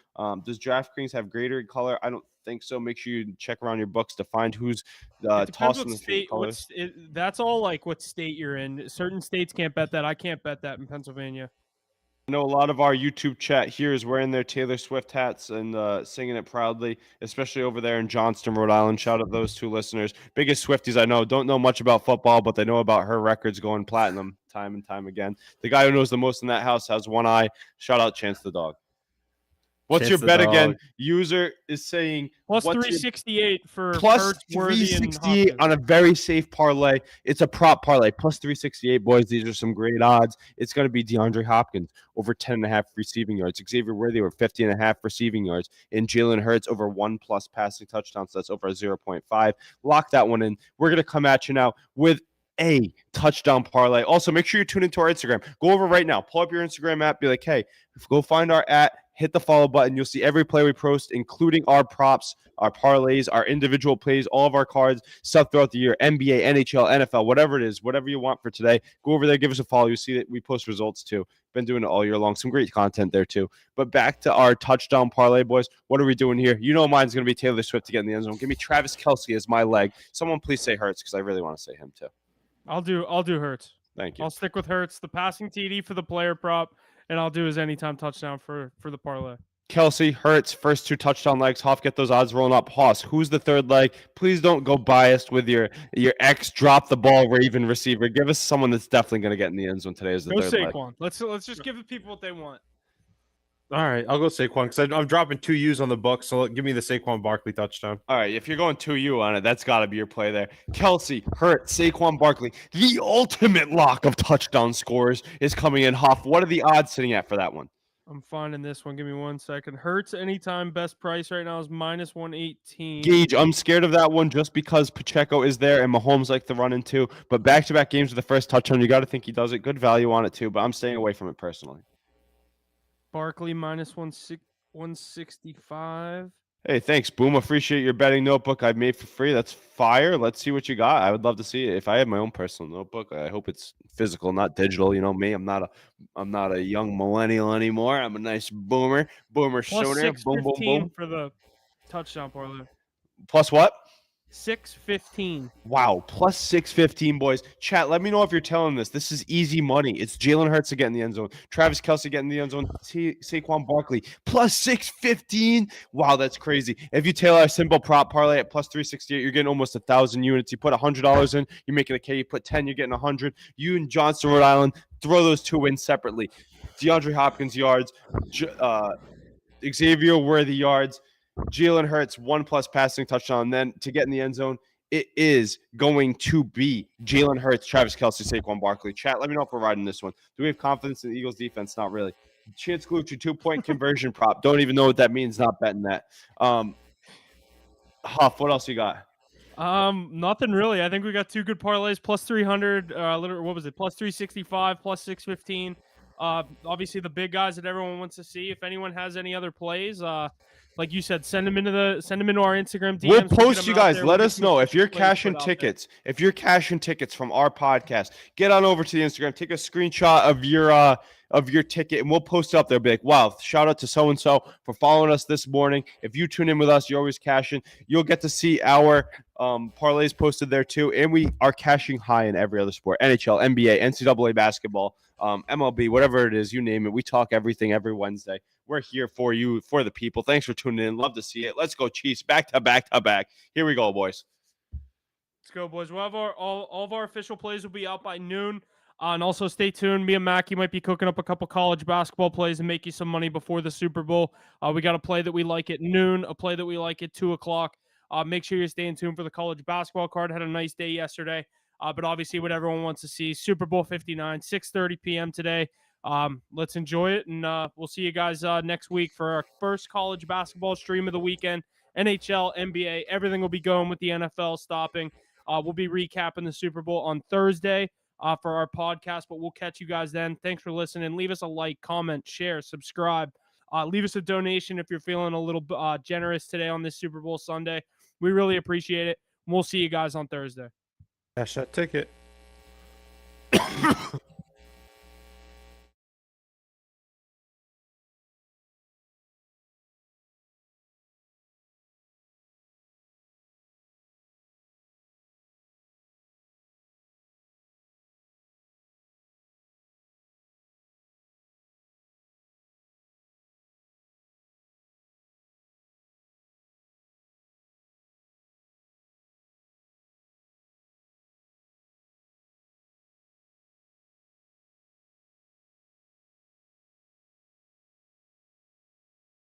Does DraftKings have greater color? I don't think so. Make sure you check around your books to find who's tossing the favorite colors. That's all like what state you're in. Certain states can't bet that. I can't bet that in Pennsylvania. I know a lot of our YouTube chat here is wearing their Taylor Swift hats and singing it proudly, especially over there in Johnston, Rhode Island. Shout out those 2 listeners. Biggest Swifties I know. Don't know much about football, but they know about her records going platinum. time and time again. The guy who knows the most in that house has one eye. Shout out Chance the Dog. What's Chance your the bet Dog. again? User is saying Plus what's your 368 for plus Hurts, Worthy, and 368 Hopkins. on a very safe parlay. It's a prop parlay. Plus 368, boys. These are some great odds. It's going to be DeAndre Hopkins over 10.5 receiving yards. Xavier Worthy over 50.5 receiving yards. And Jalen Hurts over 1+ passing touchdowns. So that's over a 0.5. Lock that one in. We're going to come at you now with a touchdown parlay. Also, make sure you tune into our Instagram. Go over right now. Pull up your Instagram app. Be like, hey, go find our hit the follow button. You'll see every play we post, including our props, our parlays, our individual plays, all of our cards, stuff throughout the year, NBA, NHL, NFL, whatever it is, whatever you want for today. Go over there, give us a follow. You'll see that we post results too. Been doing it all year long. Some great content there too. But back to our touchdown parlay, boys. What are we doing here? You know mine's going to be Taylor Swift to get in the end zone. Give me Travis Kelce as my leg. Someone please say Hurts because I really want to say him too. I'll do Hurts. Thank you. I'll stick with Hurts, the passing TD for the player prop, and I'll do his anytime touchdown for the parlay. Kelce, Hurts, first 2 touchdown legs. Hoff, get those odds rolling up. Hoss, who's the third leg? Please don't go biased with your ex drop the ball Raven receiver. Give us someone that's definitely going to get in the end zone today as the Go third leg. Saquon. Let's just give the people what they want. All right, I'll go Saquon because I'm dropping 2 U's on the Bucs. So give me the Saquon Barkley touchdown. All right, if you're going 2U on it, that's got to be your play there. Kelce, Hurts, Saquon Barkley, the ultimate lock of touchdown scores is coming in. Hoff, what are the odds sitting at for that one? I'm finding this one. Give me 1 second. Hurts anytime best price right now is minus 118. Gage, I'm scared of that one just because Pacheco is there and Mahomes like to run in too. But back-to-back games with the first touchdown, you got to think he does it. Good value on it too, but I'm staying away from it personally. Barkley minus 165. Hey, thanks, Boom. Appreciate your betting notebook I made for free. That's fire. Let's see what you got. I would love to see it. If I had my own personal notebook, I hope it's physical, not digital. You know me. I'm not a young millennial anymore. I'm a nice boomer. Boomer Plus stoner. Boom, boom, 615 boom. for the touchdown parlay. Plus what? 615. Wow, plus 615, boys. Chat, let me know if you're telling this. This is easy money. It's Jalen Hurts to get in the end zone. Travis Kelce getting in the end zone. Saquon Barkley, plus 615. Wow, that's crazy. If you tailor a simple prop parlay at plus 368, you're getting almost 1,000 units. You put $100 in, you're making a K. You put 10, you're getting 100. You and Johnston, Rhode Island, throw those 2 in separately. DeAndre Hopkins yards, Xavier Worthy yards, Jalen Hurts 1+ passing touchdown. And then to get in the end zone, it is going to be Jalen Hurts, Travis Kelce, Saquon Barkley. Chat, let me know if we're riding this one. Do we have confidence in the Eagles defense? Not really. Chance Glucci, 2-point conversion prop. Don't even know what that means. Not betting that. Huff, what else you got? Nothing really. I think we got 2 good parlays. Plus 300. What was it? Plus 365. Plus 615. Obviously the big guys that everyone wants to see. If anyone has any other plays, like you said, send them into our Instagram DMs. We'll post you guys. Let us know if you're cashing put out tickets. If you're cashing tickets from our podcast, get on over to the Instagram. Take a screenshot of your ticket, and we'll post it up there. Be like, wow, shout out to so and so for following us this morning. If you tune in with us, you're always cashing. You'll get to see our parlays posted there too, and we are cashing high in every other sport: NHL, NBA, NCAA basketball, MLB, whatever it is, you name it. We talk everything every Wednesday. We're here for you, for the people. Thanks for tuning in. Love to see it. Let's go, Chiefs. Back to back to back. Here we go, boys. Let's go, boys. We'll have all of our official plays will be out by noon. And also stay tuned. Me and Mackie might be cooking up a couple college basketball plays and make you some money before the Super Bowl. We got a play that we like at noon, a play that we like at 2 o'clock. Make sure you're staying tuned for the college basketball card. Had a nice day yesterday. But obviously what everyone wants to see, Super Bowl 59, 6:30 p.m. today. Let's enjoy it, and we'll see you guys next week for our first college basketball stream of the weekend. NHL, NBA, everything will be going with the NFL stopping. We'll be recapping the Super Bowl on Thursday for our podcast, but we'll catch you guys then. Thanks for listening. Leave us a like, comment, share, subscribe. Leave us a donation if you're feeling a little generous today on this Super Bowl Sunday. We really appreciate it. We'll see you guys on Thursday. Cash that ticket.